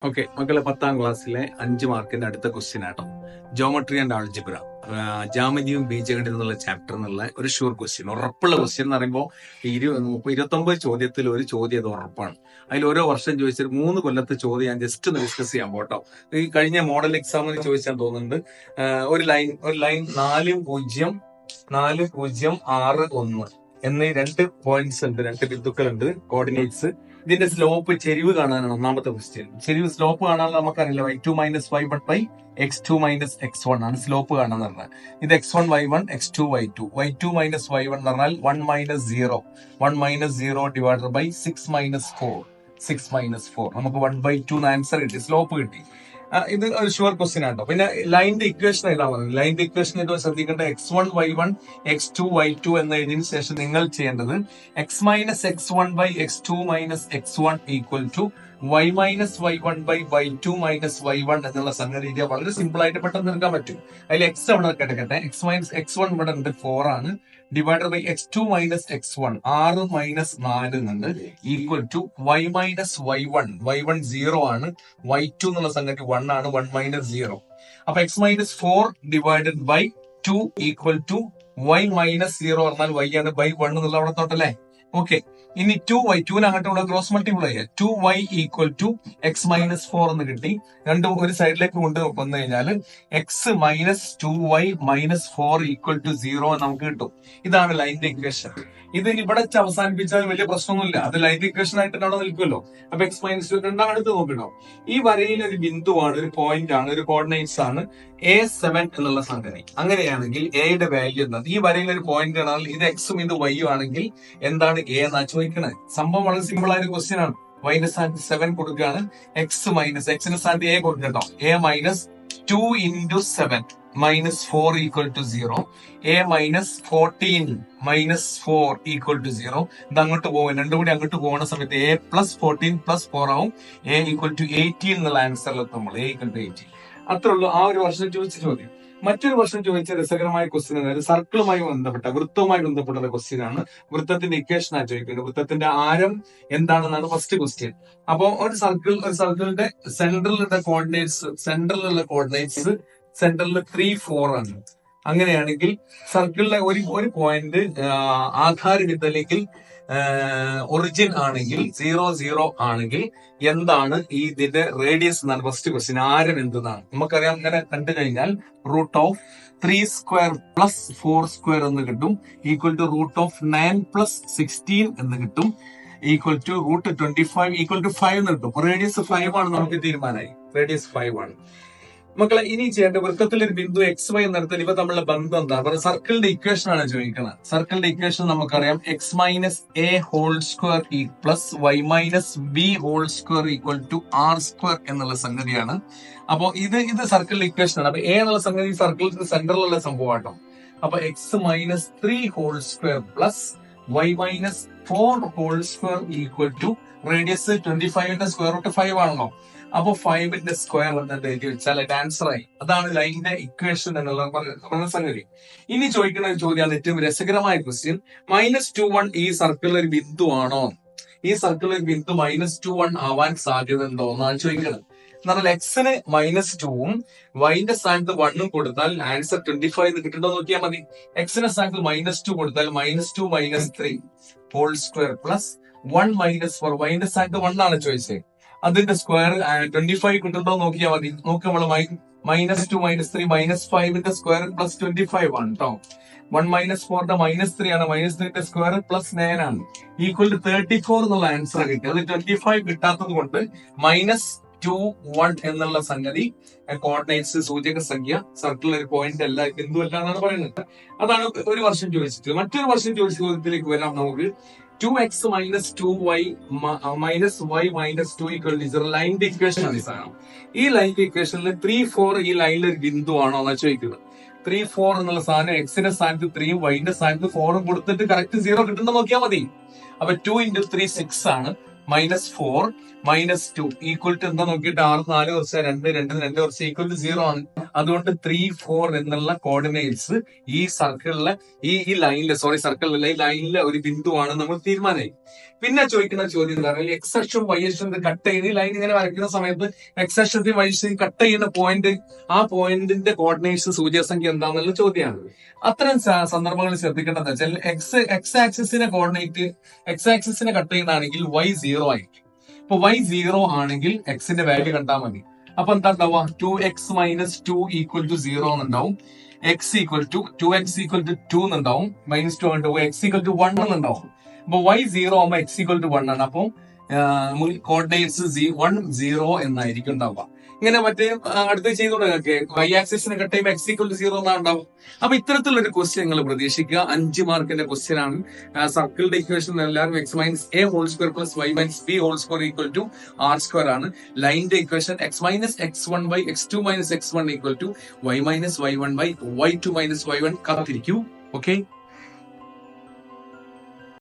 Okay മക്കളെ, 10ാം ക്ലാസ്സിലെ 5 മാർക്കിന്റെ അടുത്ത ക്വസ്റ്റ്യൻ ആട്ടോ. ജോമെട്രി ആൻഡ് ആൾജിബ്ര, ജാമിതിയും ബീജഗണിതം എന്നുള്ള ചാപ്റ്റർ എന്നുള്ള ഒരു ഷുവർ ക്വസ്റ്റ്യൻ, ഉറപ്പുള്ള ക്വസ്റ്റ്യൻ എന്ന് പറയുമ്പോൾ 29 ചോദ്യത്തിൽ ഒരു ചോദ്യം അത് ഉറപ്പാണ്. അതിൽ ഓരോ വർഷം ചോദിച്ചൊരു 3 കൊല്ലത്തെ ചോദ്യം ഞാൻ ജസ്റ്റ് ഒന്ന് ഡിസ്കസ് ചെയ്യാൻ പോട്ടോ. ഈ കഴിഞ്ഞ മോഡൽ എക്സാമിന് ചോദിച്ചാൽ തോന്നുന്നുണ്ട്. ഒരു ലൈൻ 4,0,4,0,6,1 എന്നീ 2 പോയിന്റ്സ് ഉണ്ട്, 2 ബിന്ദുക്കളുണ്ട്, കോർഡിനേറ്റ്സ്. ഇതിന്റെ സ്ലോപ്പ്, ചെരിവ് കാണാനാണ് ഒന്നാമത്തെ ക്വസ്റ്റ്യൻ. ചെരിവ് സ്ലോപ്പ് കാണാൻ നമുക്കറിയില്ല, y2 - y1 by x2 - x1 ആണ് സ്ലോപ്പ് കാണാന്ന് പറഞ്ഞാൽ. ഇത് x1 y1 x2 y2 y2 - y1 എന്ന് പറഞ്ഞാൽ 1 - 0 ഡിവൈഡഡ് ബൈ 6 - 4 നമുക്ക് 1/2 ആൻസർ കിട്ടി, സ്ലോപ്പ് കിട്ടി. ഇത് ഒരു ഷുവർ ക്വസ്റ്റ്യൻ ആണോ. പിന്നെ ലൈനിന്റെ ഇക്വേഷൻ എഴുതാൻ പറഞ്ഞു. ലൈനിന്റെ ഇക്വേഷൻ ഇത് ശ്രദ്ധിക്കേണ്ട, x1 y1 x2 y2 എന്ന് എഴുതിയതിനു ശേഷം നിങ്ങൾ ചെയ്യേണ്ടത് x - x1 by x2 - x1 equal to y - y1 by y2 - y1 എന്നുള്ള സംഗതി വളരെ സിമ്പിൾ ആയിട്ട് പെട്ടെന്ന് എടുക്കാൻ പറ്റും. അതിൽ x അവിടെ കിടക്കട്ടെ, x1 ഇവിടെ ഉണ്ട് 4 ആണ്, ഡിവൈഡഡ് ബൈ x2 - x1 6 - 4 എന്നുണ്ട്, ഈക്വൽ ടു y - y1 0 ആണ്, y2 എന്നുള്ള സംഗതി 1 ആണ്, 1 - 0. അപ്പൊ x - 4 divided by 2 equal to y - 0 പറഞ്ഞാൽ y ആണ്, ബൈ 1 എന്നുള്ള അവിടെ തൊട്ടല്ലേ. ഓക്കെ, ഇനി 2y 2 അങ്ങോട്ട് ഇവിടെ ക്രോസ് മൾട്ടിപ്ലൈ ചെയ്യാം. 2y ഈക്വൽ ടു x - 4 എന്ന് കിട്ടി. രണ്ടും ഒരു സൈഡിലേക്ക് കൊണ്ട് വന്നു കഴിഞ്ഞാൽ x - 2y - 4 ഈക്വൽ ടു 0 നമുക്ക് കിട്ടും. ഇതാണ് ലൈനിന്റെ ഇക്വേഷൻ. ഇത് ഇവിടെ അവസാനിപ്പിച്ചാൽ വലിയ പ്രശ്നമൊന്നുമില്ല, അത് ലൈൻ ഇക്വേഷൻ ആയിട്ട് അവിടെ നിൽക്കുമല്ലോ. അപ്പൊ x - 2 രണ്ടാം അടുത്ത് നോക്കണോ. ഈ വരയിൽ ഒരു ബിന്ദുവാണ്, ഒരു പോയിന്റ് ആണ്, ഒരു കോർഡിനേറ്റ്സ് ആണ് A7 എന്നുള്ള സംഗതി. അങ്ങനെയാണെങ്കിൽ എയുടെ വാല്യൂ എന്താണ്? ഈ വരയിൽ ഒരു പോയിന്റ് ആണെങ്കിൽ ഇത് എക്സും ഇത് വൈയും ആണെങ്കിൽ എന്താണ് എ എന്നാ ചോദിക്കണേ. സംഭവം വളരെ സിമ്പിൾ ആയ ഒരു ക്വസ്റ്റ്യൻ ആണ്. വൈന്റെ സ്ഥാനത്ത് 7 കൊടുക്കുകയാണ്, എക്സിന്റെ സ്ഥാനത്ത് എ കൊടുക്കട്ടോ. A - 2 × 7 - 4 equal to 0. A - 14 - 4 equal to 0. ഇത് അങ്ങോട്ട് പോകും, രണ്ടും കൂടി അങ്ങോട്ട് പോകുന്ന സമയത്ത് A + 14 + 4 ആവും. A ഈക്വൽ ടു 18 എന്നുള്ള ആൻസറിലെത്തും നമ്മൾ. A equal to 18. അത്രേ ഉള്ളൂ ആ ഒരു വർഷം ചോദിച്ച ചോദ്യം. മറ്റൊരു വർഷം ചോദിച്ച രസകരമായ ക്വസ്റ്റ്യൻ, അതായത് സർക്കിളുമായി ബന്ധപ്പെട്ട, വൃത്തവുമായി ബന്ധപ്പെട്ട ക്വസ്റ്റ്യൻ ആണ്. വൃത്തത്തിന്റെ ഇക്വേഷൻ ആണ് ചോദിക്കുന്നത്. വൃത്തത്തിന്റെ ആരം എന്താണെന്നാണ് ഫസ്റ്റ് ക്വസ്റ്റ്യൻ. അപ്പോ ഒരു സർക്കിളിന്റെ സെന്ററിലുള്ള കോർഡിനേറ്റ്സ് സെന്ററിൽ 3, 4 ആണ്. അങ്ങനെയാണെങ്കിൽ സർക്കിളിലെ ഒരു പോയിന്റ് ആധാരബിന്ദു അല്ലെങ്കിൽ ഒറിജിൻ ആണെങ്കിൽ 0, 0 ആണെങ്കിൽ എന്താണ് ഇതിന്റെ റേഡിയസ് എന്നാണ് ഫസ്റ്റ് ക്വസ്റ്റ്യൻ. ആരം എന്താണ് നമുക്കറിയാം. അങ്ങനെ കണ്ടു കഴിഞ്ഞാൽ √3² + 4² എന്ന് കിട്ടും, ഈക്വൽ ടു √9 + 16 എന്ന് കിട്ടും, ഈക്വൽ ടു √25 ഈക്വൽ ടു 5 എന്ന് കിട്ടും. റേഡിയസ് 5 ആണ്, നമുക്ക് തീരുമാനമായി, റേഡിയസ് 5 ആണ്. മക്കളെ, ഇനി ചെയ്യേണ്ട വൃത്തത്തിലൊരു ബിന്ദു XY എന്നെടുത്താൽ ഇവ തമ്മിലുള്ള ബന്ധം എന്താ? സർക്കിളിന്റെ ഇക്വേഷൻ ആണ് ചോദിക്കുന്നത്. സർക്കിളിന്റെ ഇക്വേഷൻ നമുക്കറിയാം, x - a² + y - b² equal to r² എന്നുള്ള സംഗതിയാണ്. അപ്പൊ ഇത് സർക്കിളിന്റെ ഇക്വേഷൻ ആണ്. അപ്പൊ എ എന്നുള്ള സംഗതി സർക്കിളിന്റെ സെന്ററിലുള്ള സംഭവമാട്ടോ. അപ്പൊ x - 3² + y - 4² equal to radius 25ന്റെ √5 ആണല്ലോ. അപ്പൊ 5ന്റെ സ്ക്വയർ എന്നിട്ട് എഴുതി വെച്ചാൽ അത് ആൻസർ ആയി. അതാണ് ലൈനിന്റെ ഇക്വേഷൻ എന്നുള്ള സംഗതി. ഇനി ചോദിക്കുന്ന ഒരു ചോദ്യമാണ് ഏറ്റവും രസകരമായ ക്വസ്റ്റ്യൻ. -21 ഈ സർക്കിൾ ഒരു ബിന്ദു ആണോ? ഈ സർക്കിൾ ഒരു ബിന്ദു -21 ആവാൻ സാധ്യത ഉണ്ടോ എന്നാണ് ചോദിക്കുന്നത്. എന്നാൽ എക്സിന് -2ഉം വൈന്റെ സ്ഥാനത്ത് 1ഉം കൊടുത്താൽ ആൻസർ 25 എന്ന് കിട്ടുന്നുണ്ടോ നോക്കിയാൽ മതി. എക്സിന്റെ സ്ഥാനത്ത് -2 കൊടുത്താൽ -2 - 3² + 1 - 4, വൈന്റെ സ്ഥാനത്ത് 1 ആണ് ചോദിച്ചത്. അതിന്റെ സ്ക്വയർ 25 കിട്ടുന്നുണ്ടോ നോക്കിയാൽ മതി. നോക്കുക, നമ്മള് -2 - 3 -5ന്റെ സ്ക്വയർ +25 ആണ് കേട്ടോ. 1 - 4ന്റെ -3 ആണ്, -3ന്റെ സ്ക്വയർ +9 ആണ്, ഈക്വൽ ടു 34 എന്നുള്ള ആൻസർ കിട്ടി. അത് 25 കിട്ടാത്തത് കൊണ്ട് -2, 1 എന്നുള്ള സംഗതി കോർഡിനേറ്റ്സ്, സൂചക സംഖ്യ, സർക്കിൾ ഒരു പോയിന്റ് അല്ല, ബിന്ദു അല്ല എന്നാണ് പറയുന്നത്. അതാണ് ഒരു വർഷം ചോദിച്ചിട്ട്. മറ്റൊരു വർഷം ചോദിച്ച ചോദ്യത്തിലേക്ക് വരാം നമുക്ക്. 2x - 2y - y - 2 equal to 0. ലൈനിന്റെ ഇക്വേഷൻ ആണ് ഈ സാധനം. ഈ ലൈനിന്റെ ഇക്വേഷനിൽ 3, 4 ഈ ലൈനിൽ ഒരു ബിന്ദു ആണോ എന്നാണ് ചോദിക്കുന്നത്. 3, 4 എന്നുള്ള സാധനം എക്സിന്റെ സ്ഥാനത്ത് 3ഉം വൈന്റെ സ്ഥാനത്ത് 4ഉം കൊടുത്തിട്ട് കറക്റ്റ് 0 കിട്ടുന്ന നോക്കിയാൽ മതി. അപ്പൊ 2 × 3 6 ആണ്, -4 - 2 ഈക്വൽ ടു എന്താ നോക്കിയിട്ട് 6, 4 × 2 2 2 × 2 ഈക്വൽ ടു 0 ആണ്. അതുകൊണ്ട് 3, 4 എന്നുള്ള കോർഡിനേറ്റ്സ് ഈ സർക്കിളിലെ ഈ ലൈനിലെ സർക്കിളിലെ ഈ ലൈനിലെ ഒരു ബിന്ദുവാണ് നമ്മൾ തീരുമാനമായി. പിന്നെ ചോദിക്കുന്ന ചോദ്യം എന്താ പറയുക, എക്സ് അക്ഷം വൈ അക്ഷം കട്ട് ചെയ്യുന്ന ഈ ലൈൻ ഇങ്ങനെ വരയ്ക്കുന്ന സമയത്ത് എക്സ് അക്ഷത്തിൽ വൈ അക്ഷത്തിൽ കട്ട് ചെയ്യുന്ന പോയിന്റ്, ആ പോയിന്റിന്റെ കോർഡിനേറ്റ്സ് സൂചകസംഖ്യ എന്താണെന്നുള്ള ചോദ്യമാണ്. അത്തരം സന്ദർഭങ്ങളിൽ ശ്രദ്ധിക്കേണ്ടത് വെച്ചാൽ എക്സ് ആക്സിസിനെ കോർഡിനേറ്റ് എക്സ് ആക്സിസിനെ കട്ട് ചെയ്യുന്നതാണെങ്കിൽ വൈ 0 ആയിരിക്കും. ഇപ്പൊ വൈ 0 ആണെങ്കിൽ എക്സിന്റെ വാല്യൂ കണ്ടാൽ മതി. അപ്പൊ എന്താ ഉണ്ടാവുക, 2x - 2 = 0 എന്നുണ്ടാവും. x = 2x = 2 എന്നുണ്ടാവും. -2 ഉണ്ടാവും. x = 1 എന്നുണ്ടാവും. അപ്പൊ y 0 ആകുമ്പോൾ x = 1 ആണ്. അപ്പൊ കോർഡിനേറ്റ്സ് 1, 0 എന്നായിരിക്കും ഉണ്ടാവുക. ഇങ്ങനെ മറ്റേ അടുത്ത് ചെയ്തു തുടങ്ങി വൈ ആക്സിസിനെ കട്ട് ചെയ്യുമ്പോൾ x = 0 എന്നാണ് ഉണ്ടാവും. അപ്പൊ ഇത്തരത്തിലുള്ള ഒരു ക്വസ്റ്റ്യൻ നിങ്ങൾ പ്രതീക്ഷിക്കുക. 5 മാർക്കിന്റെ ക്വസ്റ്റ്യൻ ആണ്. സർക്കിളിന്റെ ഇക്വേഷൻ എല്ലാവരും x - a² + y - b² = r² ആണ്. ലൈനിന്റെ equation x - x1 / x2 - x1 = y - y1 / y2 - y1. കാത്തിരിക്കൂ. ഓക്കെ.